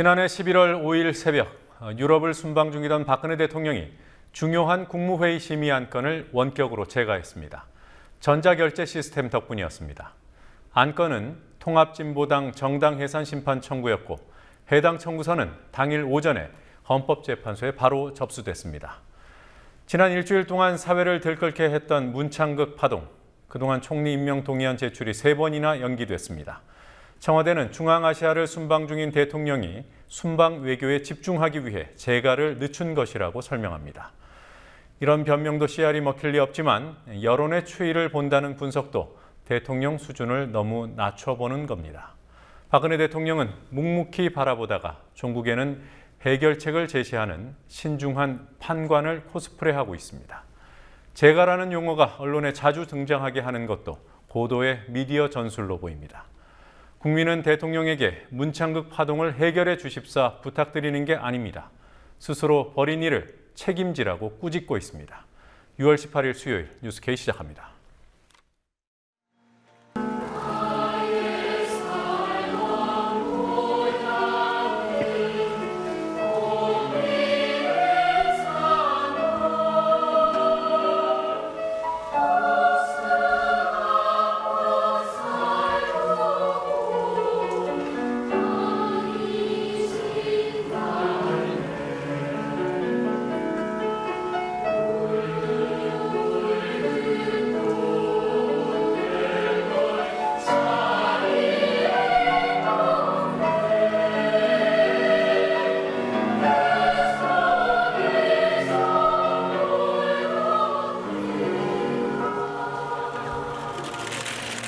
지난해 11월 5일 새벽 유럽을 순방 중이던 박근혜 대통령이 중요한 국무회의 심의 안건을 원격으로 제거했습니다. 전자결제 시스템 덕분이었습니다. 안건은 통합진보당 정당해산 심판 청구였고 해당 청구서는 당일 오전에 헌법재판소에 바로 접수됐습니다. 지난 일주일 동안 사회를 들끓게 했던 문창극 파동, 그동안 총리 임명 동의안 제출이 3번이나 연기됐습니다. 청와대는 중앙아시아를 순방 중인 대통령이 순방 외교에 집중하기 위해 재가를 늦춘 것이라고 설명합니다. 이런 변명도 씨알이 먹힐 리 없지만 여론의 추이를 본다는 분석도 대통령 수준을 너무 낮춰보는 겁니다. 박근혜 대통령은 묵묵히 바라보다가 종국에는 해결책을 제시하는 신중한 판관을 코스프레하고 있습니다. 재가라는 용어가 언론에 자주 등장하게 하는 것도 고도의 미디어 전술로 보입니다. 국민은 대통령에게 문창극 파동을 해결해 주십사 부탁드리는 게 아닙니다. 스스로 벌인 일을 책임지라고 꾸짖고 있습니다. 6월 18일 수요일 뉴스K 시작합니다.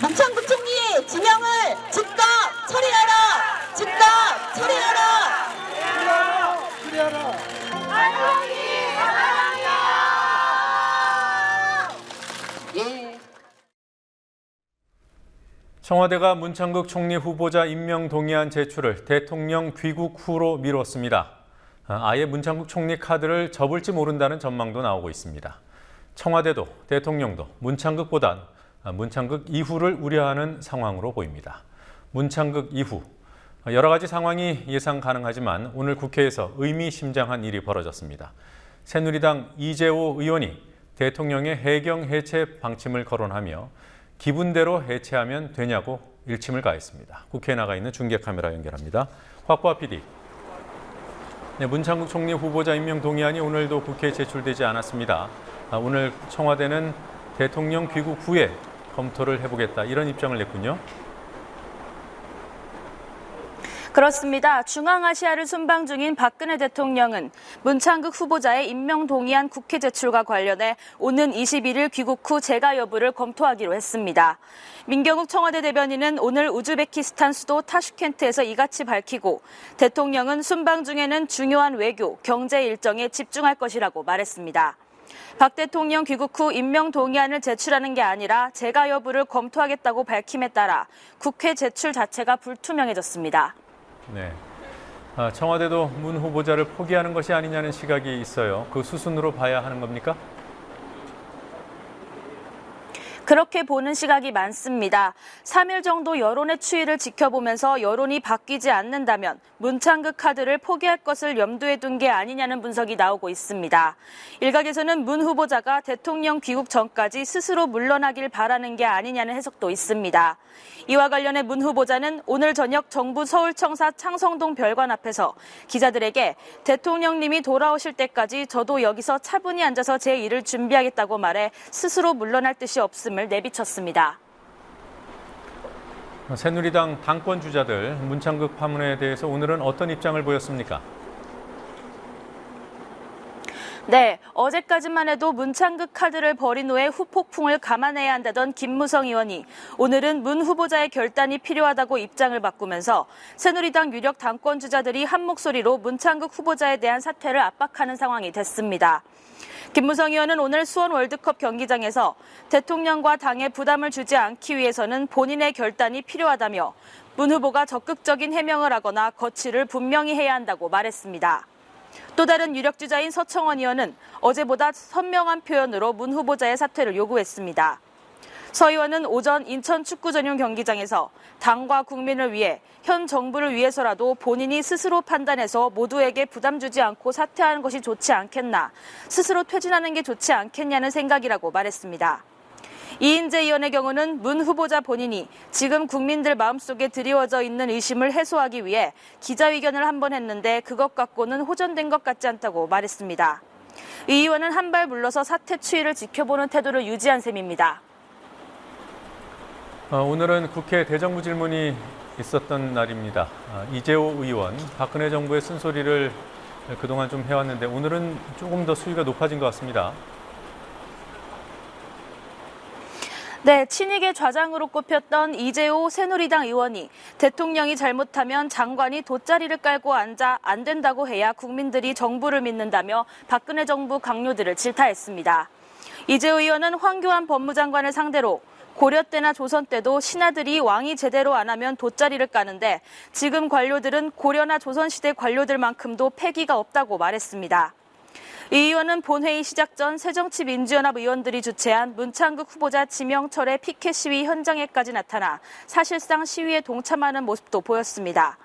문창극 총리의 지명을 즉각 처리하라! 즉각 처리하라! 처리하라! 대통령이 사랑해요! 예. 청와대가 문창극 총리 후보자 임명 동의안 제출을 대통령 귀국 후로 미뤘습니다. 아예 문창극 총리 카드를 접을지 모른다는 전망도 나오고 있습니다. 청와대도 대통령도 문창극 이후를 우려하는 상황으로 보입니다. 문창극 이후, 여러 가지 상황이 예상 가능하지만 오늘 국회에서 의미심장한 일이 벌어졌습니다. 새누리당 이재호 의원이 대통령의 해경 해체 방침을 거론하며 기분대로 해체하면 되냐고 일침을 가했습니다. 국회에 나가 있는 중계 카메라 연결합니다. 곽보아 PD. 네, 문창극 총리 후보자 임명 동의안이 오늘도 국회에 제출되지 않았습니다. 오늘 청와대는 대통령 귀국 후에 검토를 해보겠다, 이런 입장을 냈군요. 그렇습니다. 중앙아시아를 순방 중인 박근혜 대통령은 문창극 후보자의 임명 동의안 국회 제출과 관련해 오는 21일 귀국 후 재가 여부를 검토하기로 했습니다. 민경욱 청와대 대변인은 오늘 우즈베키스탄 수도 타슈켄트에서 이같이 밝히고 대통령은 순방 중에는 중요한 외교, 경제 일정에 집중할 것이라고 말했습니다. 박 대통령 귀국 후 임명 동의안을 제출하는 게 아니라 재가 여부를 검토하겠다고 밝힘에 따라 국회 제출 자체가 불투명해졌습니다. 네, 청와대도 문 후보자를 포기하는 것이 아니냐는 시각이 있어요. 그 수순으로 봐야 하는 겁니까? 그렇게 보는 시각이 많습니다. 3일 정도 여론의 추이를 지켜보면서 여론이 바뀌지 않는다면 문창극 카드를 포기할 것을 염두에 둔 게 아니냐는 분석이 나오고 있습니다. 일각에서는 문 후보자가 대통령 귀국 전까지 스스로 물러나길 바라는 게 아니냐는 해석도 있습니다. 이와 관련해 문 후보자는 오늘 저녁 정부 서울청사 창성동 별관 앞에서 기자들에게 대통령님이 돌아오실 때까지 저도 여기서 차분히 앉아서 제 일을 준비하겠다고 말해 스스로 물러날 뜻이 없음을 내비쳤습니다. 새누리당 당권 주자들 문창극 파문에 대해서 오늘은 어떤 입장을 보였습니까? 네, 어제까지만 해도 문창극 카드를 버린 후에 후폭풍을 감안해야 한다던 김무성 의원이 오늘은 문 후보자의 결단이 필요하다고 입장을 바꾸면서 새누리당 유력 당권 주자들이 한 목소리로 문창극 후보자에 대한 사퇴를 압박하는 상황이 됐습니다. 김무성 의원은 오늘 수원 월드컵 경기장에서 대통령과 당에 부담을 주지 않기 위해서는 본인의 결단이 필요하다며 문 후보가 적극적인 해명을 하거나 거취를 분명히 해야 한다고 말했습니다. 또 다른 유력 주자인 서청원 의원은 어제보다 선명한 표현으로 문 후보자의 사퇴를 요구했습니다. 서 의원은 오전 인천 축구 전용 경기장에서 당과 국민을 위해 현 정부를 위해서라도 본인이 스스로 판단해서 모두에게 부담 주지 않고 사퇴하는 것이 좋지 않겠나, 스스로 퇴진하는 게 좋지 않겠냐는 생각이라고 말했습니다. 이인재 의원의 경우는 문 후보자 본인이 지금 국민들 마음속에 드리워져 있는 의심을 해소하기 위해 기자회견을 한 번 했는데 그것 갖고는 호전된 것 같지 않다고 말했습니다. 이 의원은 한 발 물러서 사퇴 추이를 지켜보는 태도를 유지한 셈입니다. 오늘은 국회 대정부 질문이 있었던 날입니다. 이재호 의원, 박근혜 정부의 쓴소리를 그동안 좀 해왔는데 오늘은 조금 더 수위가 높아진 것 같습니다. 네, 친이계 좌장으로 꼽혔던 이재호 새누리당 의원이 대통령이 잘못하면 장관이 돗자리를 깔고 앉아 안 된다고 해야 국민들이 정부를 믿는다며 박근혜 정부 강요들을 질타했습니다. 이재호 의원은 황교안 법무장관을 상대로 고려 때나 조선 때도 신하들이 왕이 제대로 안 하면 돗자리를 까는데 지금 관료들은 고려나 조선시대 관료들만큼도 패기가 없다고 말했습니다. 이 의원은 본회의 시작 전 새정치민주연합 의원들이 주최한 문창극 후보자 지명철의 피켓 시위 현장에까지 나타나 사실상 시위에 동참하는 모습도 보였습니다.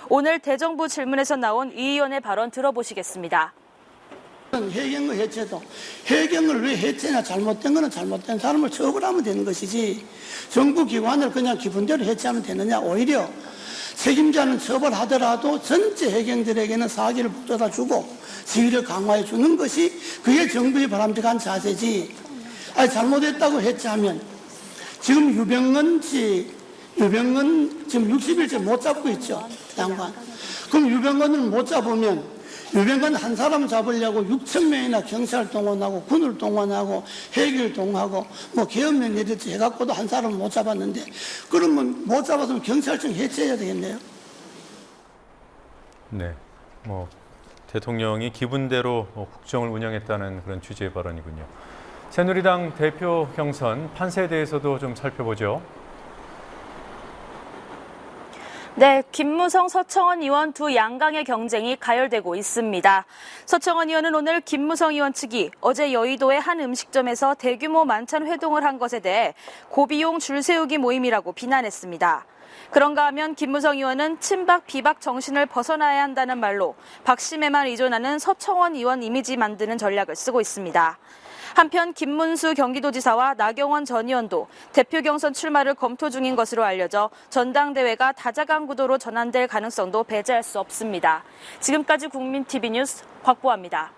오늘 대정부 질문에서 나온 이 의원의 발언 들어보시겠습니다. 해경의 해체도 해경을 왜 해체냐, 잘못된 거는 잘못된 사람을 처벌하면 되는 것이지 정부 기관을 그냥 기분대로 해체하면 되느냐. 오히려 책임자는 처벌하더라도 전체 해경들에게는 사기를 북돋아 주고 지위를 강화해 주는 것이 그게 정부의 바람직한 자세지. 잘못했다고 해체하면 지금 유병헌 지금 60일째 못 잡고 있죠, 양반. 그럼 유병헌을 못 잡으면 유병헌 한 사람 잡으려고 6천 명이나 경찰 동원하고 군을 동원하고 해결 동원하고 계엄령 내렸지 해갖고도 한 사람을 못 잡았는데, 그러면 못 잡았으면 경찰청 해체해야 되겠네요. 네, 대통령이 기분대로 국정을 운영했다는 그런 취지의 발언이군요. 새누리당 대표 경선 판세에 대해서도 좀 살펴보죠. 네, 김무성, 서청원 의원 두 양강의 경쟁이 가열되고 있습니다. 서청원 의원은 오늘 김무성 의원 측이 어제 여의도의 한 음식점에서 대규모 만찬 회동을 한 것에 대해 고비용 줄 세우기 모임이라고 비난했습니다. 그런가 하면 김무성 의원은 친박 비박 정신을 벗어나야 한다는 말로 박심에만 의존하는 서청원 의원 이미지 만드는 전략을 쓰고 있습니다. 한편 김문수 경기도지사와 나경원 전 의원도 대표 경선 출마를 검토 중인 것으로 알려져 전당대회가 다자간 구도로 전환될 가능성도 배제할 수 없습니다. 지금까지 국민TV 뉴스 곽보아입니다.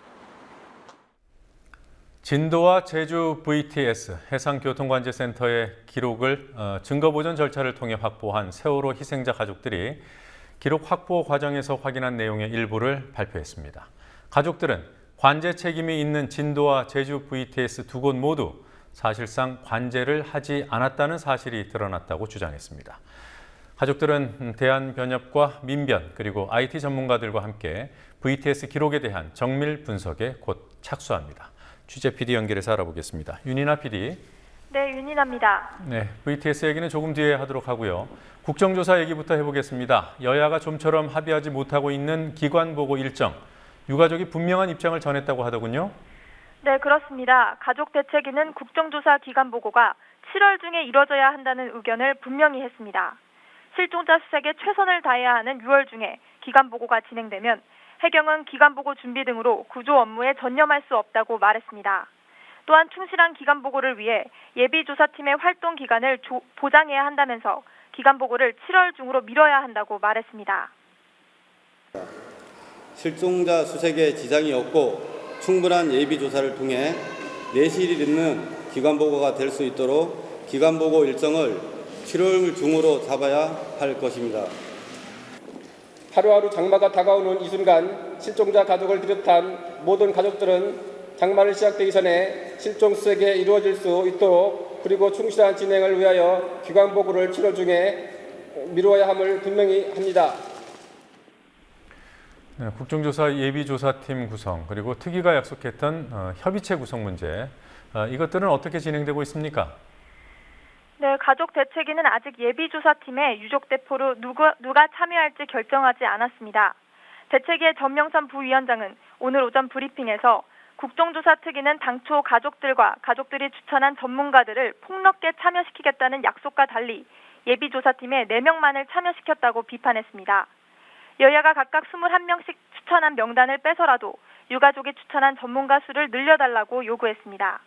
진도와 제주 VTS 해상교통관제센터의 기록을 증거보전 절차를 통해 확보한 세월호 희생자 가족들이 기록 확보 과정에서 확인한 내용의 일부를 발표했습니다. 가족들은 관제 책임이 있는 진도와 제주 VTS 두 곳 모두 사실상 관제를 하지 않았다는 사실이 드러났다고 주장했습니다. 가족들은 대한변협과 민변 그리고 IT 전문가들과 함께 VTS 기록에 대한 정밀 분석에 곧 착수합니다. 취재 PD 연결해서 알아보겠습니다. 윤이나 PD. 네, 윤이나입니다. 네, VTS 얘기는 조금 뒤에 하도록 하고요. 국정조사 얘기부터 해보겠습니다. 여야가 좀처럼 합의하지 못하고 있는 기관 보고 일정. 유가족이 분명한 입장을 전했다고 하더군요. 네, 그렇습니다. 가족 대책위는 국정조사 기간 보고가 7월 중에 이뤄져야 한다는 의견을 분명히 했습니다. 실종자 수색에 최선을 다해야 하는 6월 중에 기간 보고가 진행되면 해경은 기간 보고 준비 등으로 구조 업무에 전념할 수 없다고 말했습니다. 또한 충실한 기간 보고를 위해 예비조사팀의 활동 기간을 보장해야 한다면서 기간 보고를 7월 중으로 미뤄야 한다고 말했습니다. 실종자 수색에 지장이 없고 충분한 예비조사를 통해 내실이 있는 기관보고가 될 수 있도록 기관보고 일정을 7월 중으로 잡아야 할 것입니다. 하루하루 장마가 다가오는 이 순간 실종자 가족을 비롯한 모든 가족들은 장마를 시작되기 전에 실종 수색이 이루어질 수 있도록 그리고 충실한 진행을 위하여 기관보고를 7월 중에 미루어야 함을 분명히 합니다. 네, 국정조사 예비조사팀 구성 그리고 특위가 약속했던 협의체 구성 문제, 이것들은 어떻게 진행되고 있습니까? 네, 가족 대책위는 아직 예비조사팀에 유족 대표로 누가 참여할지 결정하지 않았습니다. 대책위의 전명선 부위원장은 오늘 오전 브리핑에서 국정조사 특위는 당초 가족들과 가족들이 추천한 전문가들을 폭넓게 참여시키겠다는 약속과 달리 예비조사팀에 4명만을 참여시켰다고 비판했습니다. 여야가 각각 21명씩 추천한 명단을 빼서라도 유가족이 추천한 전문가 수를 늘려달라고 요구했습니다.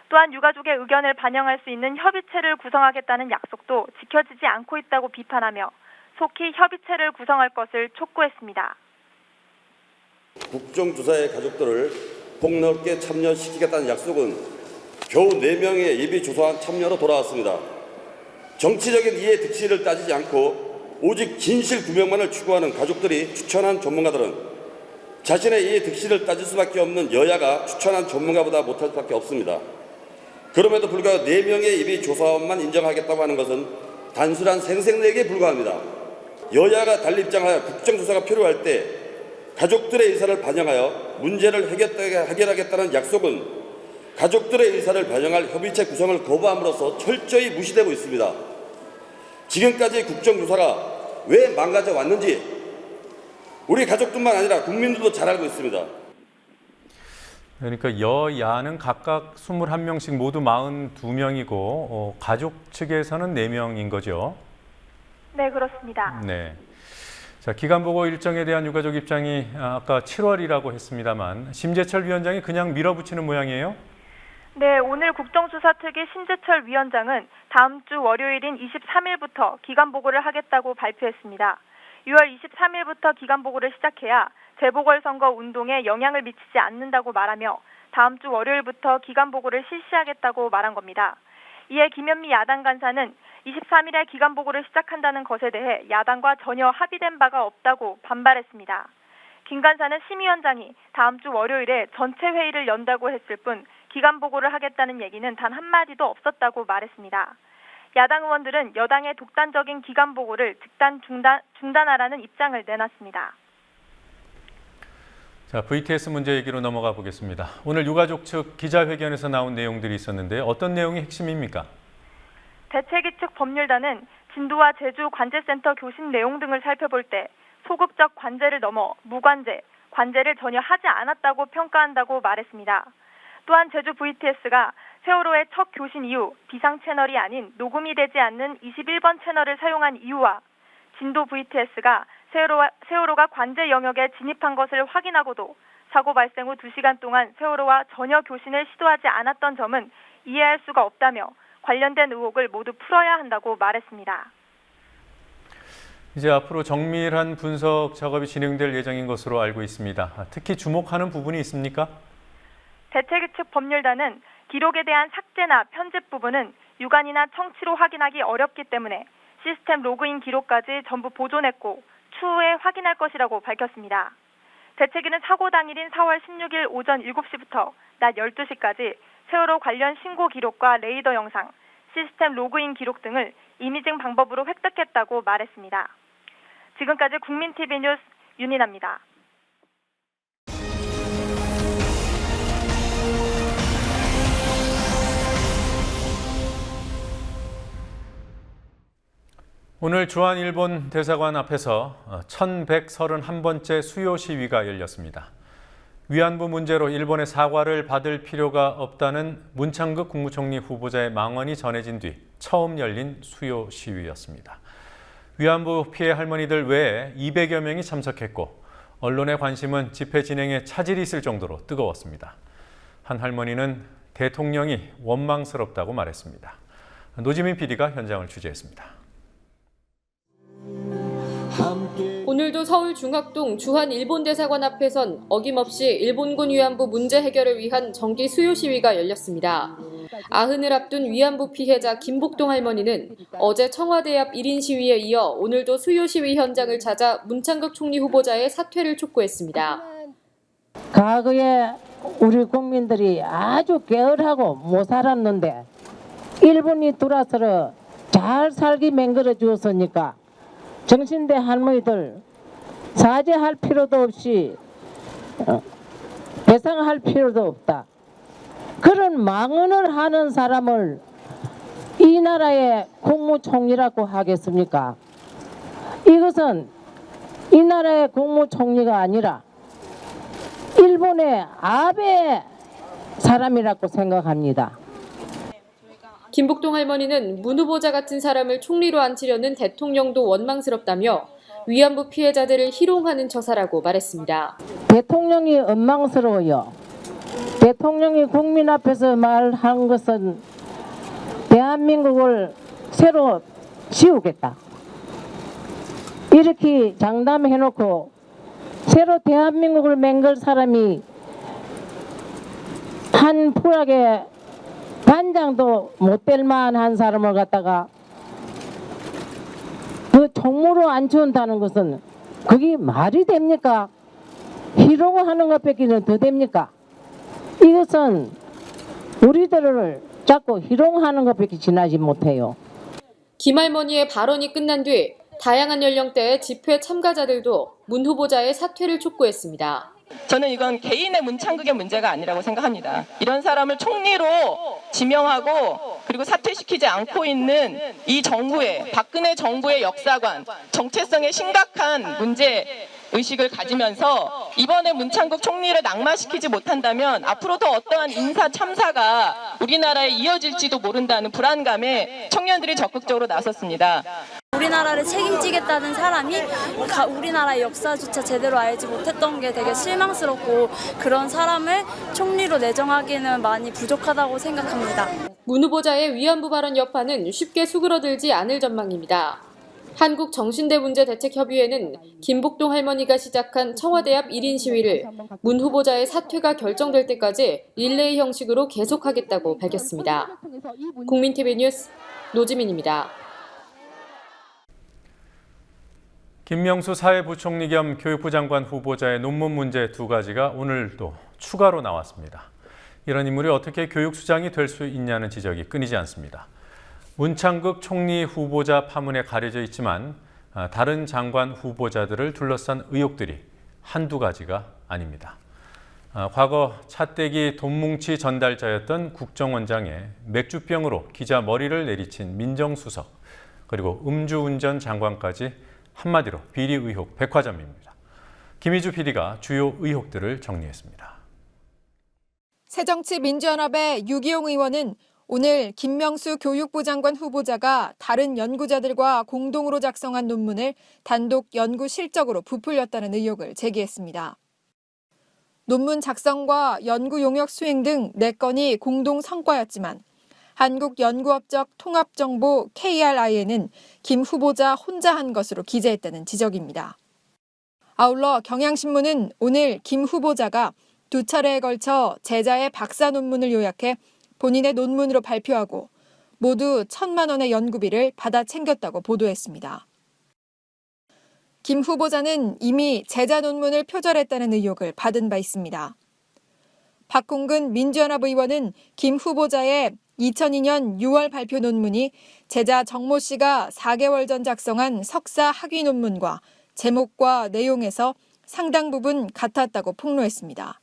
또한 유가족의 의견을 반영할 수 있는 협의체를 구성하겠다는 약속도 지켜지지 않고 있다고 비판하며 속히 협의체를 구성할 것을 촉구했습니다. 국정조사의 가족들을 폭넓게 참여시키겠다는 약속은 겨우 4명의 예비조사원 참여로 돌아왔습니다. 정치적인 이해 득실을 따지지 않고 오직 진실 규명만을 추구하는 가족들이 추천한 전문가들은 자신의 이해 득실을 따질 수밖에 없는 여야가 추천한 전문가보다 못할 수밖에 없습니다. 그럼에도 불구하고 4명의 예비조사원만 인정하겠다고 하는 것은 단순한 생색내기에 불과합니다. 여야가 달리 입장하여 국정조사가 필요할 때 가족들의 의사를 반영하여 문제를 해결하겠다는 약속은 가족들의 의사를 반영할 협의체 구성을 거부함으로써 철저히 무시되고 있습니다. 지금까지 국정조사가 왜 망가져 왔는지 우리 가족뿐만 아니라 국민들도 잘 알고 있습니다. 그러니까 여야는 각각 21명씩 모두 42명이고 가족 측에서는 4명인 거죠? 네, 그렇습니다. 네. 자, 기간보고 일정에 대한 유가족 입장이 아까 7월이라고 했습니다만 심재철 위원장이 그냥 밀어붙이는 모양이에요? 네, 오늘 국정조사특위 심재철 위원장은 다음 주 월요일인 23일부터 기간보고를 하겠다고 발표했습니다. 6월 23일부터 기간보고를 시작해야 재보궐선거 운동에 영향을 미치지 않는다고 말하며 다음 주 월요일부터 기간보고를 실시하겠다고 말한 겁니다. 이에 김현미 야당 간사는 23일에 기간보고를 시작한다는 것에 대해 야당과 전혀 합의된 바가 없다고 반발했습니다. 김 간사는 심의위원장이 다음 주 월요일에 전체 회의를 연다고 했을 뿐 기간보고를 하겠다는 얘기는 단 한마디도 없었다고 말했습니다. 야당 의원들은 여당의 독단적인 기간보고를 즉단 중단하라는 입장을 내놨습니다. 자, VTS 문제 얘기로 넘어가 보겠습니다. 오늘 유가족 측 기자회견에서 나온 내용들이 있었는데 어떤 내용이 핵심입니까? 대책위 측 법률단은 진도와 제주 관제센터 교신 내용 등을 살펴볼 때 소극적 관제를 넘어 무관제, 관제를 전혀 하지 않았다고 평가한다고 말했습니다. 또한 제주 VTS가 세월호의 첫 교신 이후 비상 채널이 아닌 녹음이 되지 않는 21번 채널을 사용한 이유와 진도 VTS가 세월호가 관제 영역에 진입한 것을 확인하고도 사고 발생 후 2시간 동안 세월호와 전혀 교신을 시도하지 않았던 점은 이해할 수가 없다며 관련된 의혹을 모두 풀어야 한다고 말했습니다. 이제 앞으로 정밀한 분석 작업이 진행될 예정인 것으로 알고 있습니다. 특히 주목하는 부분이 있습니까? 대책위 측 법률단은 기록에 대한 삭제나 편집 부분은 유관이나 청취로 확인하기 어렵기 때문에 시스템 로그인 기록까지 전부 보존했고 추후에 확인할 것이라고 밝혔습니다. 대책위는 사고 당일인 4월 16일 오전 7시부터 낮 12시까지 세월호 관련 신고 기록과 레이더 영상, 시스템 로그인 기록 등을 이미징 방법으로 획득했다고 말했습니다. 지금까지 국민TV 뉴스 윤인아입니다. 오늘 주한 일본 대사관 앞에서 1131번째 수요 시위가 열렸습니다. 위안부 문제로 일본의 사과를 받을 필요가 없다는 문창극 국무총리 후보자의 망언이 전해진 뒤 처음 열린 수요 시위였습니다. 위안부 피해 할머니들 외에 200여 명이 참석했고 언론의 관심은 집회 진행에 차질이 있을 정도로 뜨거웠습니다. 한 할머니는 대통령이 원망스럽다고 말했습니다. 노지민 PD가 현장을 취재했습니다. 오늘도 서울 중학동 주한 일본대사관 앞에선 어김없이 일본군 위안부 문제 해결을 위한 정기 수요 시위가 열렸습니다. 아흔을 앞둔 위안부 피해자 김복동 할머니는 어제 청와대 앞 1인 시위에 이어 오늘도 수요 시위 현장을 찾아 문창극 총리 후보자의 사퇴를 촉구했습니다. 과거에 우리 국민들이 아주 게을하고 못 살았는데 일본이 들어와서 잘 살기 맹글어 주었으니까 정신대 할머니들 사죄할 필요도 없이 배상할 필요도 없다. 그런 망언을 하는 사람을 이 나라의 국무총리라고 하겠습니까? 이것은 이 나라의 국무총리가 아니라 일본의 아베 사람이라고 생각합니다. 김복동 할머니는 문 후보자 같은 사람을 총리로 앉히려는 대통령도 원망스럽다며 위안부 피해자들을 희롱하는 처사라고 말했습니다. 대통령이 원망스러워요. 대통령이 국민 앞에서 말한 것은 대한민국을 새로 지우겠다. 이렇게 장담해놓고 새로 대한민국을 맹글 사람이 한 푸락에 반장도 못 될 만한 사람을 갖다가 그 총무로 앉혀온다는 것은 그게 말이 됩니까? 희롱하는 것밖에는 더 됩니까? 이것은 우리들을 자꾸 희롱하는 것밖에 지나지 못해요. 김 할머니의 발언이 끝난 뒤 다양한 연령대의 집회 참가자들도 문 후보자의 사퇴를 촉구했습니다. 저는 이건 개인의 문창극의 문제가 아니라고 생각합니다. 이런 사람을 총리로 지명하고 그리고 사퇴시키지 않고 있는 이 정부의, 박근혜 정부의 역사관, 정체성에 심각한 문제 의식을 가지면서 이번에 문창극 총리를 낙마시키지 못한다면 앞으로도 어떠한 인사 참사가 우리나라에 이어질지도 모른다는 불안감에 청년들이 적극적으로 나섰습니다. 우리나라를 책임지겠다는 사람이 우리나라의 역사조차 제대로 알지 못했던 게 되게 실망스럽고 그런 사람을 총리로 내정하기는 많이 부족하다고 생각합니다. 문 후보자의 위안부 발언 여파는 쉽게 수그러들지 않을 전망입니다. 한국정신대문제대책협의회는 김복동 할머니가 시작한 청와대 앞 1인 시위를 문 후보자의 사퇴가 결정될 때까지 릴레이 형식으로 계속하겠다고 밝혔습니다. 국민TV 뉴스 노지민입니다. 김명수 사회부총리 겸 교육부 장관 후보자의 논문 문제 2가지가 오늘도 추가로 나왔습니다. 이런 인물이 어떻게 교육수장이 될 수 있냐는 지적이 끊이지 않습니다. 문창극 총리 후보자 파문에 가려져 있지만 다른 장관 후보자들을 둘러싼 의혹들이 한두 가지가 아닙니다. 과거 차떼기 돈뭉치 전달자였던 국정원장의 맥주병으로 기자 머리를 내리친 민정수석, 그리고 음주운전 장관까지 한마디로 비리 의혹 백화점입니다. 김희주 PD가 주요 의혹들을 정리했습니다. 새정치민주연합의 유기용 의원은 오늘 김명수 교육부 장관 후보자가 다른 연구자들과 공동으로 작성한 논문을 단독 연구 실적으로 부풀렸다는 의혹을 제기했습니다. 논문 작성과 연구 용역 수행 등 4건이 공동 성과였지만 한국연구업적 통합정보 KRI에는 김 후보자 혼자 한 것으로 기재했다는 지적입니다. 아울러 경향신문은 오늘 김 후보자가 2차례에 걸쳐 제자의 박사 논문을 요약해 본인의 논문으로 발표하고 모두 1,000만 원의 연구비를 받아 챙겼다고 보도했습니다. 김 후보자는 이미 제자 논문을 표절했다는 의혹을 받은 바 있습니다. 박홍근 민주연합 의원은 김 후보자의 2002년 6월 발표 논문이 제자 정모 씨가 4개월 전 작성한 석사 학위 논문과 제목과 내용에서 상당 부분 같았다고 폭로했습니다.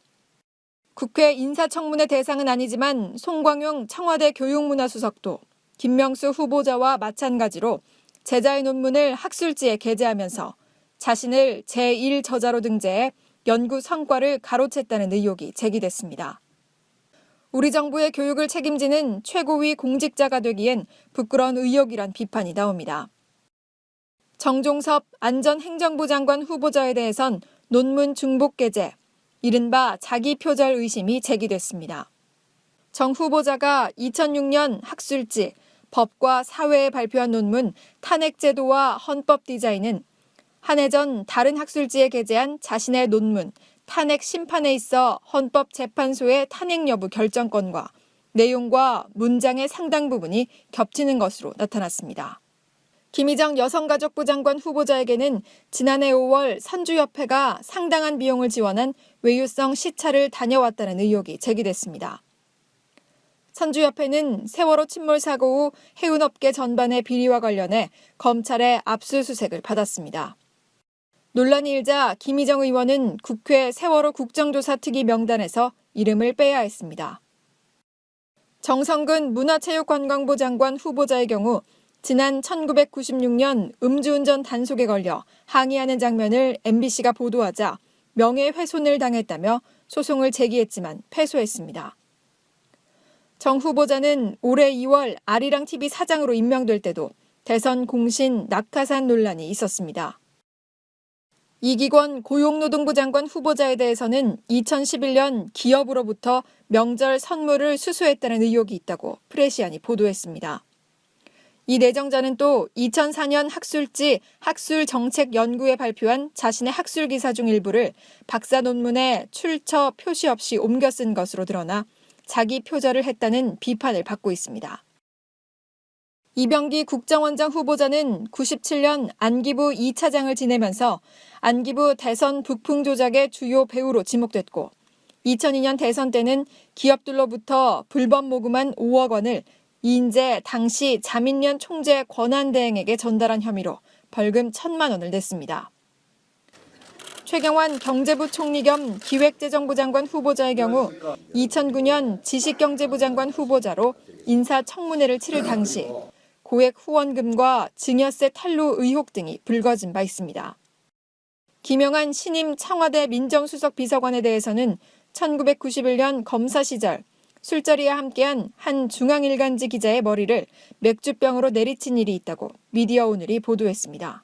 국회 인사청문회 대상은 아니지만 송광용 청와대 교육문화수석도 김명수 후보자와 마찬가지로 제자의 논문을 학술지에 게재하면서 자신을 제1저자로 등재해 연구 성과를 가로챘다는 의혹이 제기됐습니다. 우리 정부의 교육을 책임지는 최고위 공직자가 되기엔 부끄러운 의혹이란 비판이 나옵니다. 정종섭 안전행정부 장관 후보자에 대해선 논문 중복 게재, 이른바 자기 표절 의심이 제기됐습니다. 정 후보자가 2006년 학술지, 법과 사회에 발표한 논문 탄핵제도와 헌법 디자인은 한 해 전 다른 학술지에 게재한 자신의 논문 탄핵 심판에 있어 헌법재판소의 탄핵 여부 결정권과 내용과 문장의 상당 부분이 겹치는 것으로 나타났습니다. 김희정 여성가족부 장관 후보자에게는 지난해 5월 선주협회가 상당한 비용을 지원한 외유성 시찰을 다녀왔다는 의혹이 제기됐습니다. 선주협회는 세월호 침몰 사고 후 해운업계 전반의 비리와 관련해 검찰의 압수수색을 받았습니다. 논란이 일자 김희정 의원은 국회 세월호 국정조사 특위 명단에서 이름을 빼야 했습니다. 정성근 문화체육관광부 장관 후보자의 경우 지난 1996년 음주운전 단속에 걸려 항의하는 장면을 MBC가 보도하자 명예훼손을 당했다며 소송을 제기했지만 패소했습니다. 정 후보자는 올해 2월 아리랑TV 사장으로 임명될 때도 대선 공신 낙하산 논란이 있었습니다. 이기권 고용노동부 장관 후보자에 대해서는 2011년 기업으로부터 명절 선물을 수수했다는 의혹이 있다고 프레시안이 보도했습니다. 이 내정자는 또 2004년 학술지 학술정책연구에 발표한 자신의 학술 기사 중 일부를 박사 논문에 출처 표시 없이 옮겨 쓴 것으로 드러나 자기 표절을 했다는 비판을 받고 있습니다. 이병기 국정원장 후보자는 97년 안기부 2차장을 지내면서 안기부 대선 북풍 조작의 주요 배우로 지목됐고 2002년 대선 때는 기업들로부터 불법 모금한 5억 원을 이인재 당시 자민련 총재 권한대행에게 전달한 혐의로 벌금 1,000만 원을 냈습니다. 최경환 경제부 총리 겸 기획재정부 장관 후보자의 경우 2009년 지식경제부 장관 후보자로 인사청문회를 치를 당시 고액 후원금과 증여세 탈루 의혹 등이 불거진 바 있습니다. 김영한 신임 청와대 민정수석 비서관에 대해서는 1991년 검사 시절 술자리에 함께한 한 중앙일간지 기자의 머리를 맥주병으로 내리친 일이 있다고 미디어오늘이 보도했습니다.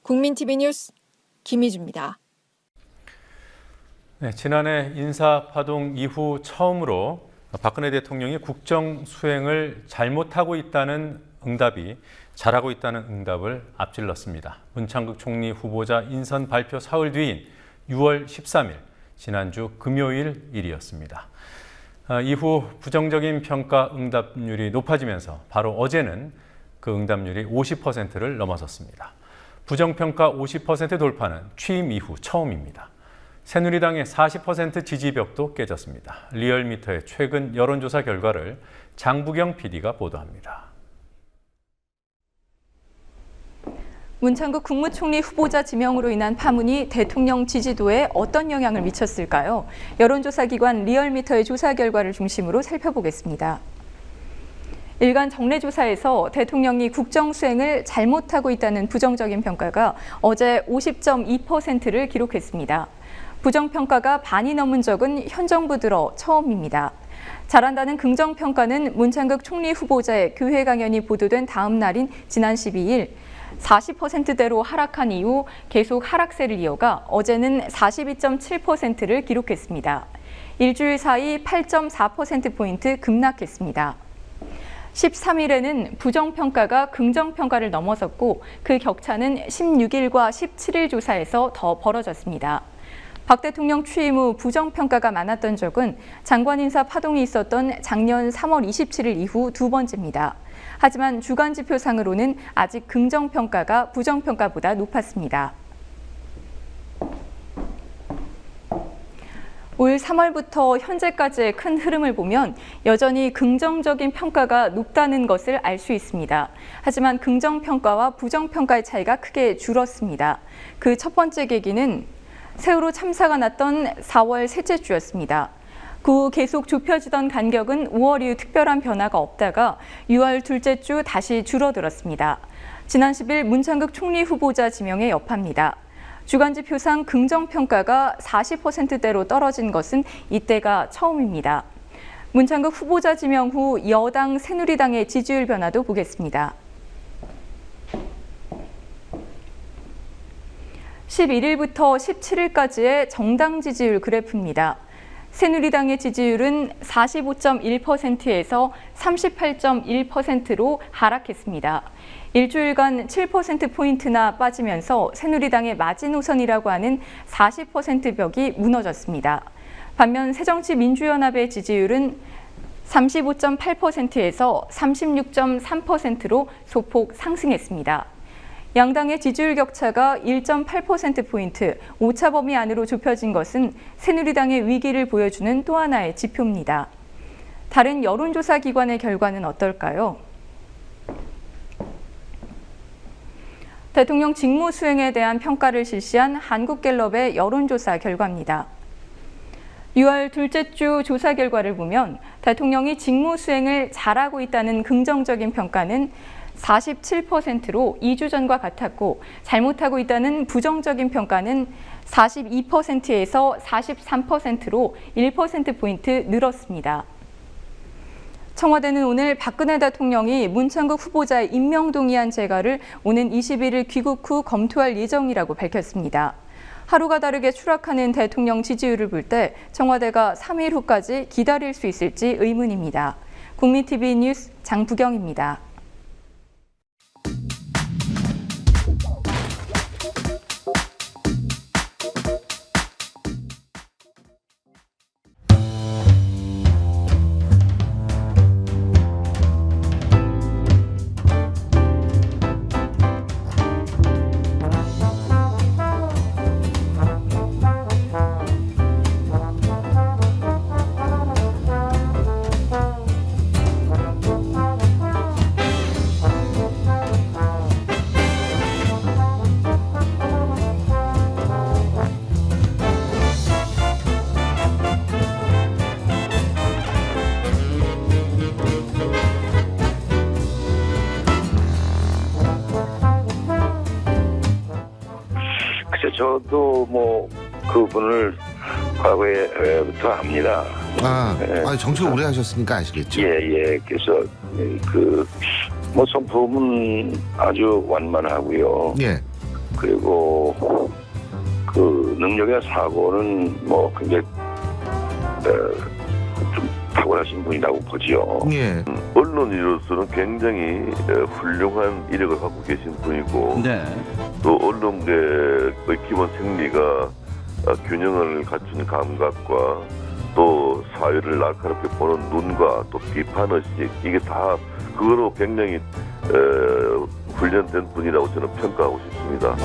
국민TV 뉴스 김희주입니다. 네, 지난해 인사파동 이후 처음으로 박근혜 대통령이 국정 수행을 잘못하고 있다는 응답이 잘하고 있다는 응답을 앞질렀습니다. 문창극 총리 후보자 인선 발표 사흘 뒤인 6월 13일, 지난주 금요일 일이었습니다. 이후 부정적인 평가 응답률이 높아지면서 바로 어제는 그 응답률이 50%를 넘어섰습니다. 부정평가 50% 돌파는 취임 이후 처음입니다. 새누리당의 40% 지지벽도 깨졌습니다. 리얼미터의 최근 여론조사 결과를 장부경 PD가 보도합니다. 문창극 국무총리 후보자 지명으로 인한 파문이 대통령 지지도에 어떤 영향을 미쳤을까요? 여론조사 기관 리얼미터의 조사 결과를 중심으로 살펴보겠습니다. 일간 정례조사에서 대통령이 국정 수행을 잘못하고 있다는 부정적인 평가가 어제 50.2%를 기록했습니다. 부정평가가 반이 넘은 적은 현 정부 들어 처음입니다. 잘한다는 긍정평가는 문창극 총리 후보자의 교회 강연이 보도된 다음 날인 지난 12일 40%대로 하락한 이후 계속 하락세를 이어가 어제는 42.7%를 기록했습니다. 일주일 사이 8.4%포인트 급락했습니다. 13일에는 부정평가가 긍정평가를 넘어섰고 그 격차는 16일과 17일 조사에서 더 벌어졌습니다. 박 대통령 취임 후 부정평가가 많았던 적은 장관 인사 파동이 있었던 작년 3월 27일 이후 두 번째입니다. 하지만 주간지표상으로는 아직 긍정평가가 부정평가보다 높았습니다. 올 3월부터 현재까지의 큰 흐름을 보면 여전히 긍정적인 평가가 높다는 것을 알 수 있습니다. 하지만 긍정평가와 부정평가의 차이가 크게 줄었습니다. 그 첫 번째 계기는 세월호 참사가 났던 4월 셋째 주였습니다. 그 후 계속 좁혀지던 간격은 5월 이후 특별한 변화가 없다가 6월 둘째 주 다시 줄어들었습니다. 지난 10일 문창극 총리 후보자 지명의 여파입니다. 주간지표상 긍정평가가 40%대로 떨어진 것은 이때가 처음입니다. 문창극 후보자 지명 후 여당 새누리당의 지지율 변화도 보겠습니다. 11일부터 17일까지의 정당 지지율 그래프입니다. 새누리당의 지지율은 45.1%에서 38.1%로 하락했습니다. 일주일간 7%포인트나 빠지면서 새누리당의 마지노선이라고 하는 40% 벽이 무너졌습니다. 반면 새정치민주연합의 지지율은 35.8%에서 36.3%로 소폭 상승했습니다. 양당의 지지율 격차가 1.8%포인트, 오차 범위 안으로 좁혀진 것은 새누리당의 위기를 보여주는 또 하나의 지표입니다. 다른 여론조사 기관의 결과는 어떨까요? 대통령 직무 수행에 대한 평가를 실시한 한국갤럽의 여론조사 결과입니다. 6월 둘째 주 조사 결과를 보면 대통령이 직무 수행을 잘하고 있다는 긍정적인 평가는 47%로 2주 전과 같았고 잘못하고 있다는 부정적인 평가는 42%에서 43%로 1%포인트 늘었습니다. 청와대는 오늘 박근혜 대통령이 문창극 후보자의 임명동의안 제거를 오는 21일 귀국 후 검토할 예정이라고 밝혔습니다. 하루가 다르게 추락하는 대통령 지지율을 볼 때 청와대가 3일 후까지 기다릴 수 있을지 의문입니다. 국민TV 뉴스 장부경입니다. 저도 뭐 그분을 과거에부터 압니다. 정치를 오래 하셨으니까 아시겠죠? 예. 그래서 뭐 성품은 아주 완만하고요. 예. 그리고 그 능력의 사고는 뭐 굉장히 좀 탁월하신 분이라고 보지요. 예. 언론인으로서는 굉장히 훌륭한 이력을 갖고 계신 분이고, 또 언론계의 기본 생리가 균형을 갖춘 감각과 또 사회를 날카롭게 보는 눈과 또 비판의식, 이게 다 그거로 굉장히 훈련된 분이라고 저는 평가하고 싶습니다.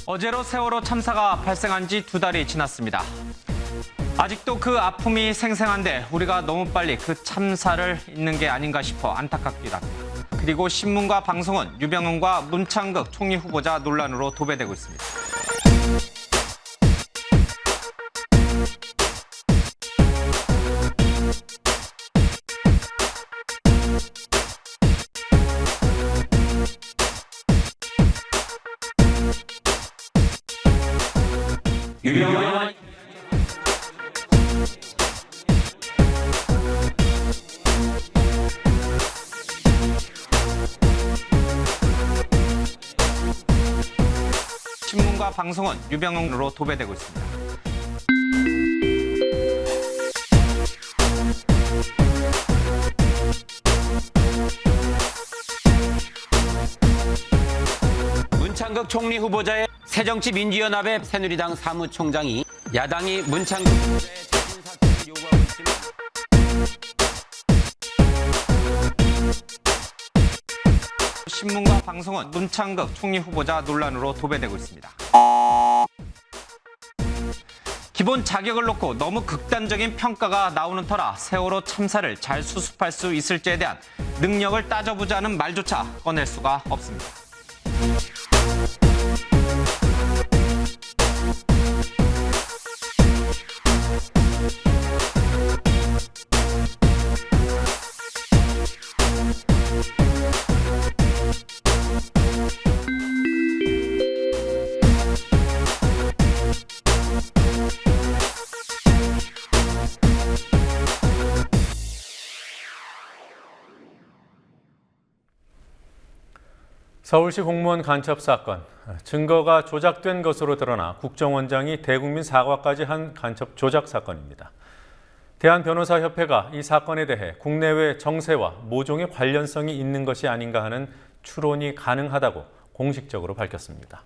어제로 세월호 참사가 발생한 지 2달이 지났습니다. 아직도 그 아픔이 생생한데 우리가 너무 빨리 그 참사를 잊는 게 아닌가 싶어 안타깝기도 합니다. 그리고 신문과 방송은 유병훈과 문창극 총리 후보자 논란으로 도배되고 있습니다. 유병훈 신문과 방송은 유병훈으로 도배되고 있습니다. 문창극 총리 후보자의 새정치민주연합의 새누리당 사무총장이 야당이 문창극 후보자의 자진 사퇴를 요구하고 있지만 신문과 방송은 문창극 총리 후보자 논란으로 도배되고 있습니다. 기본 자격을 놓고 너무 극단적인 평가가 나오는 터라 세월호 참사를 잘 수습할 수 있을지에 대한 능력을 따져보자는 말조차 꺼낼 수가 없습니다. 서울시 공무원 간첩 사건, 증거가 조작된 것으로 드러나 국정원장이 대국민 사과까지 한 간첩 조작 사건입니다. 대한변호사협회가 이 사건에 대해 국내외 정세와 모종의 관련성이 있는 것이 아닌가 하는 추론이 가능하다고 공식적으로 밝혔습니다.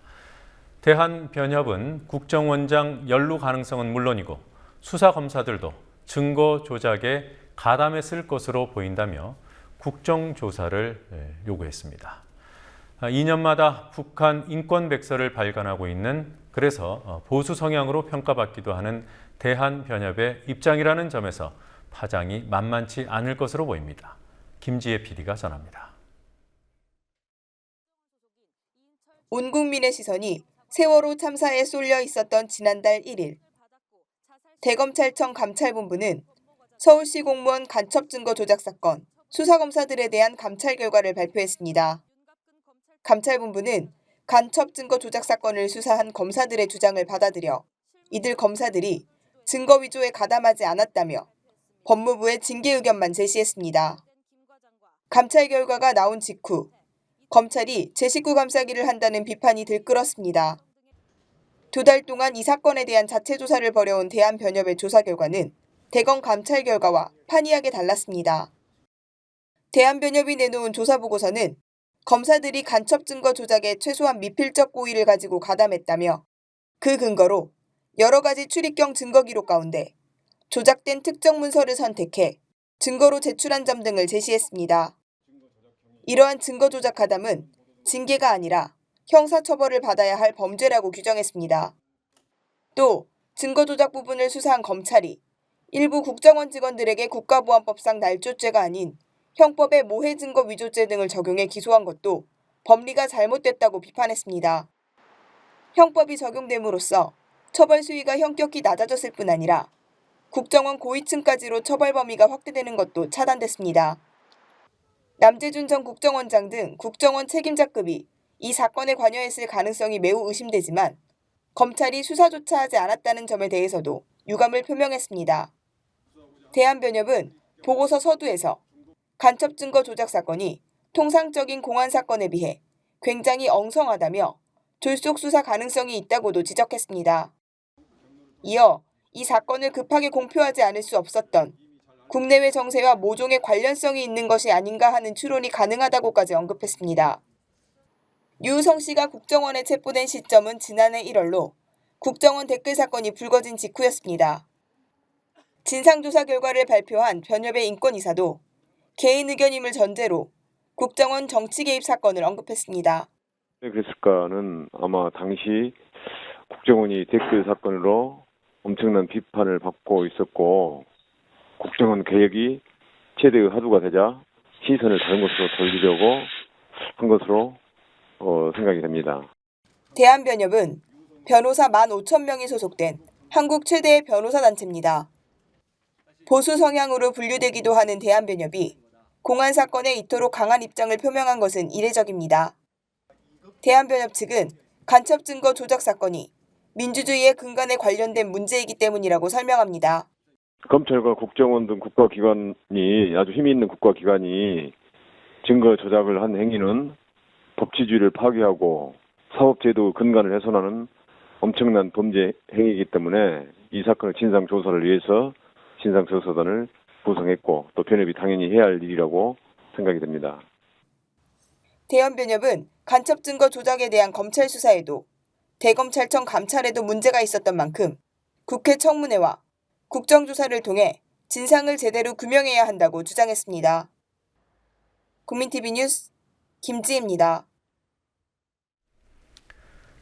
대한변협은 국정원장 연루 가능성은 물론이고 수사검사들도 증거 조작에 가담했을 것으로 보인다며 국정조사를 요구했습니다. 2년마다 북한 인권백서를 발간하고 있는, 그래서 보수 성향으로 평가받기도 하는 대한변협의 입장이라는 점에서 파장이 만만치 않을 것으로 보입니다. 김지혜 PD가 전합니다. 온 국민의 시선이 세월호 참사에 쏠려 있었던 지난달 1일, 대검찰청 감찰본부는 서울시 공무원 간첩 증거 조작 사건 수사검사들에 대한 감찰 결과를 발표했습니다. 감찰본부는 간첩 증거 조작 사건을 수사한 검사들의 주장을 받아들여 이들 검사들이 증거 위조에 가담하지 않았다며 법무부에 징계 의견만 제시했습니다. 감찰 결과가 나온 직후 검찰이 제 식구 감싸기를 한다는 비판이 들끓었습니다. 2달 동안 이 사건에 대한 자체 조사를 벌여온 대한변협의 조사 결과는 대검 감찰 결과와 판이하게 달랐습니다. 대한변협이 내놓은 조사 보고서는 검사들이 간첩 증거 조작에 최소한 미필적 고의를 가지고 가담했다며 그 근거로 여러 가지 출입경 증거 기록 가운데 조작된 특정 문서를 선택해 증거로 제출한 점 등을 제시했습니다. 이러한 증거 조작 가담은 징계가 아니라 형사처벌을 받아야 할 범죄라고 규정했습니다. 또 증거 조작 부분을 수사한 검찰이 일부 국정원 직원들에게 국가보안법상 날조죄가 아닌 형법의 모해 증거 위조죄 등을 적용해 기소한 것도 법리가 잘못됐다고 비판했습니다. 형법이 적용됨으로써 처벌 수위가 현격히 낮아졌을 뿐 아니라 국정원 고위층까지로 처벌 범위가 확대되는 것도 차단됐습니다. 남재준 전 국정원장 등 국정원 책임자급이 이 사건에 관여했을 가능성이 매우 의심되지만 검찰이 수사조차 하지 않았다는 점에 대해서도 유감을 표명했습니다. 대한변협은 보고서 서두에서 간첩 증거 조작 사건이 통상적인 공안 사건에 비해 굉장히 엉성하다며 졸속 수사 가능성이 있다고도 지적했습니다. 이어 이 사건을 급하게 공표하지 않을 수 없었던 국내외 정세와 모종의 관련성이 있는 것이 아닌가 하는 추론이 가능하다고까지 언급했습니다. 유우성 씨가 국정원에 체포된 시점은 지난해 1월로 국정원 댓글 사건이 불거진 직후였습니다. 진상조사 결과를 발표한 변협의 인권이사도 개인 의견임을 전제로 국정원 정치 개입 사건을 언급했습니다. 왜 그랬을까는 아마 당시 국정원이 댓글 사건으로 엄청난 비판을 받고 있었고 국정원 개혁이 최대의 화두가 되자 시선을 다른 곳으로 돌리려고 한 것으로 생각이 됩니다. 대한변협은 변호사 15,000명이 소속된 한국 최대의 변호사 단체입니다. 보수 성향으로 분류되기도 하는 대한변협이 공안 사건에 이토록 강한 입장을 표명한 것은 이례적입니다. 대한변협 측은 간첩 증거 조작 사건이 민주주의의 근간에 관련된 문제이기 때문이라고 설명합니다. 검찰과 국정원 등 국가기관이 아주 힘이 있는 국가기관이 증거 조작을 한 행위는 법치주의를 파괴하고 사법제도 근간을 훼손하는 엄청난 범죄 행위이기 때문에 이 사건의 진상조사를 위해서 진상조사단을 구성했고 또 변협이 당연히 해야 할 일이라고 생각이 됩니다. 대한변협은 간첩 증거 조작에 대한 검찰 수사에도 대검찰청 감찰에도 문제가 있었던 만큼 국회 청문회와 국정조사를 통해 진상을 제대로 규명해야 한다고 주장했습니다. 국민TV 뉴스 김지혜입니다.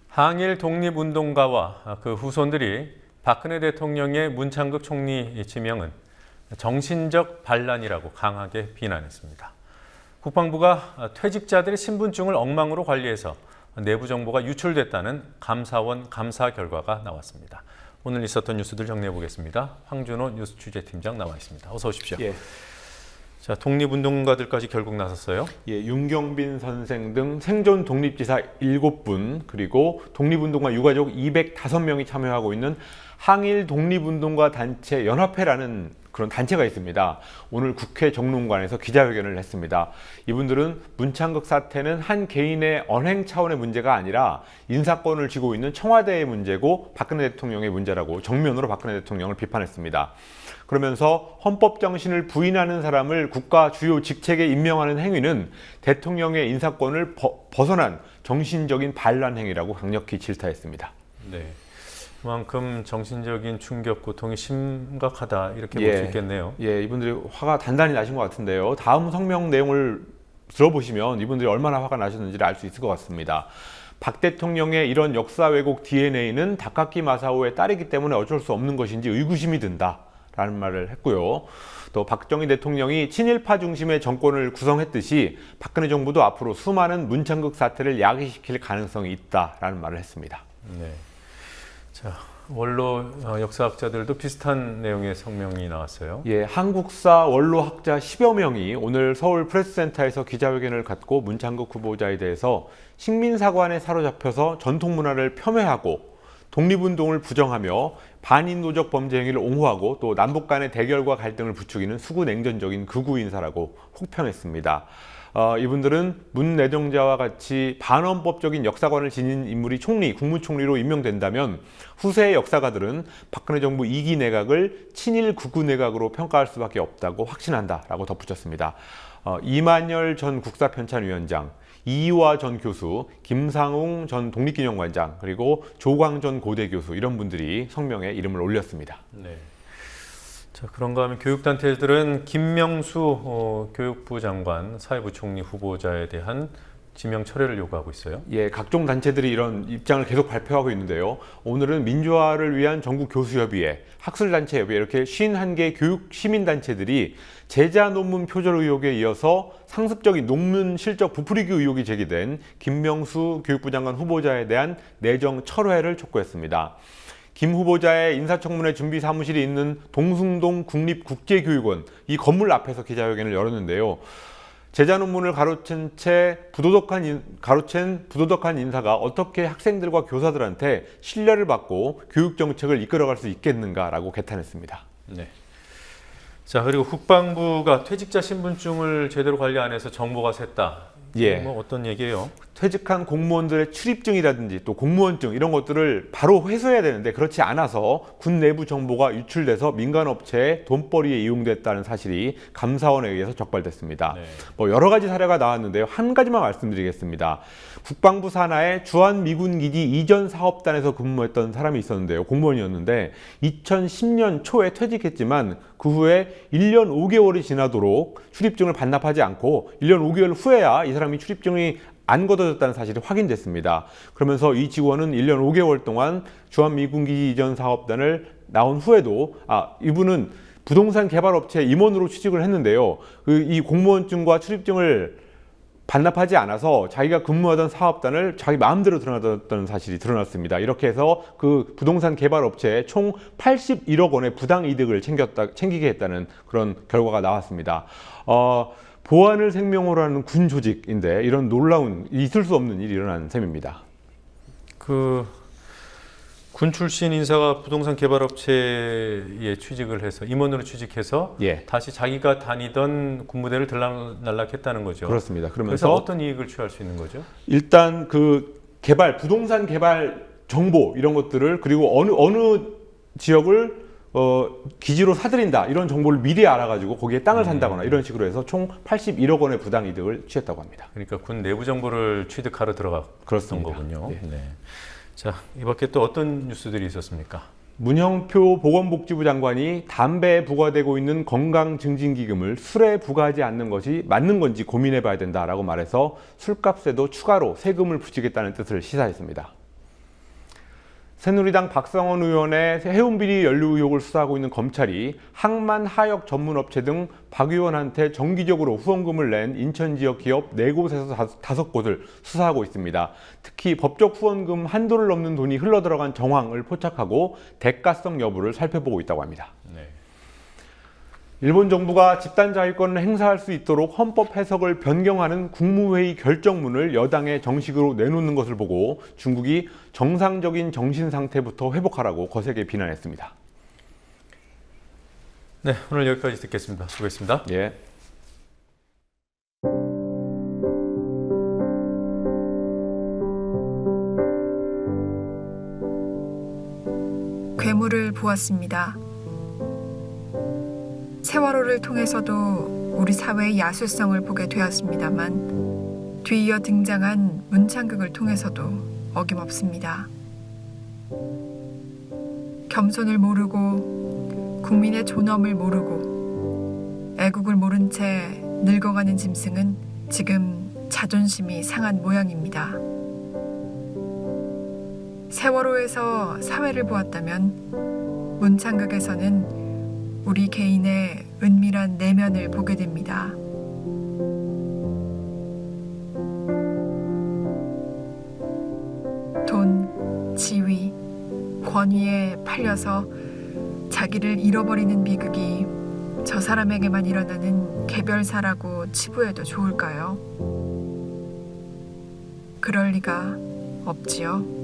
항일 독립운동가와 그 후손들이 박근혜 대통령의 문창극 총리 지명은 정신적 반란이라고 강하게 비난했습니다. 국방부가 퇴직자들의 신분증을 엉망으로 관리해서 내부 정보가 유출됐다는 감사원 감사 결과가 나왔습니다. 오늘 있었던 뉴스들 정리해 보겠습니다. 황준호 뉴스 취재팀장 나와 있습니다. 어서 오십시오. 예. 자, 독립운동가들까지 결국 나섰어요. 예, 윤경빈 선생 등 생존 독립지사 7분 그리고 독립운동가 유가족 205명이 참여하고 있는 항일 독립운동가 단체 연합회라는 그런 단체가 있습니다. 오늘 국회 정론관에서 기자회견을 했습니다. 이분들은 문창극 사태는 한 개인의 언행 차원의 문제가 아니라 인사권을 쥐고 있는 청와대의 문제고 박근혜 대통령의 문제라고 정면으로 박근혜 대통령을 비판했습니다. 그러면서 헌법 정신을 부인하는 사람을 국가 주요 직책에 임명하는 행위는 대통령의 인사권을 벗어난 정신적인 반란 행위라고 강력히 질타했습니다. 네. 그만큼 정신적인 충격, 고통이 심각하다 이렇게 볼 수 있겠네요. 예, 이분들이 화가 단단히 나신 것 같은데요. 다음 성명 내용을 들어보시면 이분들이 얼마나 화가 나셨는지를 알 수 있을 것 같습니다. 박 대통령의 이런 역사 왜곡 DNA는 다카키 마사오의 딸이기 때문에 어쩔 수 없는 것인지 의구심이 든다라는 말을 했고요. 또 박정희 대통령이 친일파 중심의 정권을 구성했듯이 박근혜 정부도 앞으로 수많은 문창극 사태를 야기시킬 가능성이 있다라는 말을 했습니다. 네. 자, 원로 역사학자들도 비슷한 내용의 성명이 나왔어요. 예, 한국사 원로학자 10여 명이 오늘 서울 프레스센터에서 기자회견을 갖고 문창극 후보자에 대해서 식민사관에 사로잡혀서 전통문화를 폄훼하고 독립운동을 부정하며 반인도적 범죄 행위를 옹호하고 또 남북 간의 대결과 갈등을 부추기는 수구냉전적인 극우 인사라고 혹평했습니다. 이분들은 문 내정자와 같이 반헌법적인 역사관을 지닌 인물이 총리, 국무총리로 임명된다면 후세의 역사가들은 박근혜 정부 2기 내각을 친일 극우 내각으로 평가할 수밖에 없다고 확신한다라고 덧붙였습니다. 이만열 전 국사편찬위원장, 이희화 전 교수, 김상웅 전 독립기념관장, 그리고 조광 전 고대 교수 이런 분들이 성명에 이름을 올렸습니다. 네. 자, 그런가 하면 교육단체들은 김명수 교육부 장관 사회부총리 후보자에 대한 지명 철회를 요구하고 있어요. 예, 각종 단체들이 이런 입장을 계속 발표하고 있는데요. 오늘은 민주화를 위한 전국교수협의회, 학술단체협의회 이렇게 51개 교육 시민단체들이 제자 논문 표절 의혹에 이어서 상습적인 논문 실적 부풀리기 의혹이 제기된 김명수 교육부 장관 후보자에 대한 내정 철회를 촉구했습니다. 김 후보자의 인사청문회 준비 사무실이 있는 동숭동 국립국제교육원 이 건물 앞에서 기자회견을 열었는데요. 제자 논문을 가로챈 부도덕한 인사가 어떻게 학생들과 교사들한테 신뢰를 받고 교육 정책을 이끌어갈 수 있겠는가라고 개탄했습니다. 네. 자, 그리고 국방부가 퇴직자 신분증을 제대로 관리 안 해서 정보가 샜다. 예. 뭐 어떤 얘기예요? 퇴직한 공무원들의 출입증이라든지 또 공무원증 이런 것들을 바로 회수해야 되는데 그렇지 않아서 군 내부 정보가 유출돼서 민간업체의 돈벌이에 이용됐다는 사실이 감사원에 의해서 적발됐습니다. 네. 뭐 여러 가지 사례가 나왔는데요. 한 가지만 말씀드리겠습니다. 국방부 산하의 주한미군기지 이전 사업단에서 근무했던 사람이 있었는데요. 공무원이었는데 2010년 초에 퇴직했지만 그 후에 1년 5개월이 지나도록 출입증을 반납하지 않고 1년 5개월 후에야 이 사람이 출입증이 안 걷어졌다는 사실이 확인됐습니다. 그러면서 이 직원은 1년 5개월 동안 주한미군기지 이전 사업단을 나온 후에도 이분은 부동산 개발업체 임원으로 취직을 했는데요. 이 공무원증과 출입증을 반납하지 않아서 자기가 근무하던 사업단을 자기 마음대로 드러났다는 사실이 드러났습니다. 이렇게 해서 그 부동산 개발업체에 총 81억 원의 부당 이득을 챙기게 했다는 그런 결과가 나왔습니다. 보안을 생명으로 하는 군 조직인데 이런 놀라운 있을 수 없는 일이 일어난 셈입니다. 군 출신 인사가 부동산 개발업체에 취직을 해서 임원으로 취직해서 다시 자기가 다니던 군부대를 들락날락했다는 거죠. 그렇습니다. 그래서 어떤 이익을 취할 수 있는 거죠? 일단 그 부동산 개발 정보 이런 것들을 그리고 어느 지역을 기지로 사들인다 이런 정보를 미리 알아가지고 거기에 땅을 산다거나 이런 식으로 해서 총 81억 원의 부당 이득을 취했다고 합니다. 그러니까 군 내부 정보를 취득하러 들어갔던 거군요. 네. 자, 이 밖에 또 어떤 뉴스들이 있었습니까? 문형표 보건복지부 장관이 담배에 부과되고 있는 건강증진기금을 술에 부과하지 않는 것이 맞는 건지 고민해봐야 된다라고 말해서 술값에도 추가로 세금을 붙이겠다는 뜻을 시사했습니다. 새누리당 박성원 의원의 해운비리 연루 의혹을 수사하고 있는 검찰이 항만 하역 전문업체 등 박 의원한테 정기적으로 후원금을 낸 인천 지역 기업 4곳에서 5곳을 수사하고 있습니다. 특히 법적 후원금 한도를 넘는 돈이 흘러들어간 정황을 포착하고 대가성 여부를 살펴보고 있다고 합니다. 네. 일본 정부가 집단 자위권을 행사할 수 있도록 헌법 해석을 변경하는 국무회의 결정문을 여당에 정식으로 내놓는 것을 보고 중국이 정상적인 정신 상태부터 회복하라고 거세게 비난했습니다. 네, 오늘 여기까지 듣겠습니다. 수고했습니다. 예. 괴물을 보았습니다. 세월호를 통해서도 우리 사회의 야수성을 보게 되었습니다만 뒤이어 등장한 문창극을 통해서도 어김없습니다. 겸손을 모르고 국민의 존엄을 모르고 애국을 모른 채 늙어가는 짐승은 지금 자존심이 상한 모양입니다. 세월호에서 사회를 보았다면 문창극에서는 우리 개인의 은밀한 내면을 보게 됩니다. 돈, 지위, 권위에 팔려서 자기를 잃어버리는 비극이 저 사람에게만 일어나는 개별사라고 치부해도 좋을까요? 그럴 리가 없지요.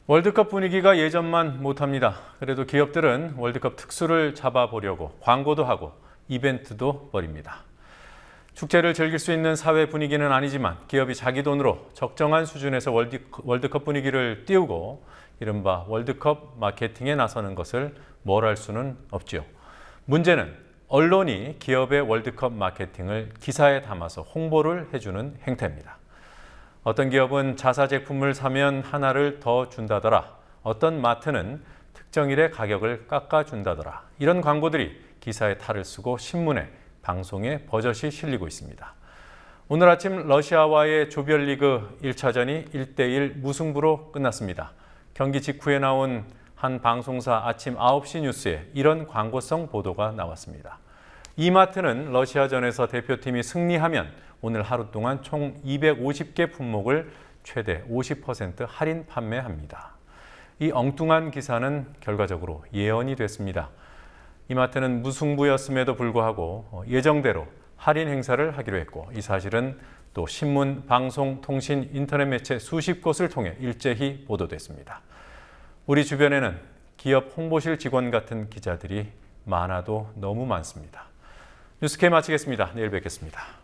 월드컵 분위기가 예전만 못합니다. 그래도 기업들은 월드컵 특수를 잡아보려고 광고도 하고 이벤트도 벌입니다. 축제를 즐길 수 있는 사회 분위기는 아니지만 기업이 자기 돈으로 적정한 수준에서 월드컵 분위기를 띄우고 이른바 월드컵 마케팅에 나서는 것을 뭘 할 수는 없지요. 문제는 언론이 기업의 월드컵 마케팅을 기사에 담아서 홍보를 해주는 행태입니다. 어떤 기업은 자사 제품을 사면 하나를 더 준다더라. 어떤 마트는 특정일의 가격을 깎아준다더라. 이런 광고들이 기사에 탈을 쓰고 신문에, 방송에 버젓이 실리고 있습니다. 오늘 아침 러시아와의 조별리그 1차전이 1대1 무승부로 끝났습니다. 경기 직후에 나온 한 방송사 아침 9시 뉴스에 이런 광고성 보도가 나왔습니다. 이마트는 러시아전에서 대표팀이 승리하면 오늘 하루 동안 총 250개 품목을 최대 50% 할인 판매합니다. 이 엉뚱한 기사는 결과적으로 예언이 됐습니다. 이마트는 무승부였음에도 불구하고 예정대로 할인 행사를 하기로 했고 이 사실은 또 신문, 방송, 통신, 인터넷 매체 수십 곳을 통해 일제히 보도됐습니다. 우리 주변에는 기업 홍보실 직원 같은 기자들이 많아도 너무 많습니다. 뉴스K 마치겠습니다. 내일 뵙겠습니다.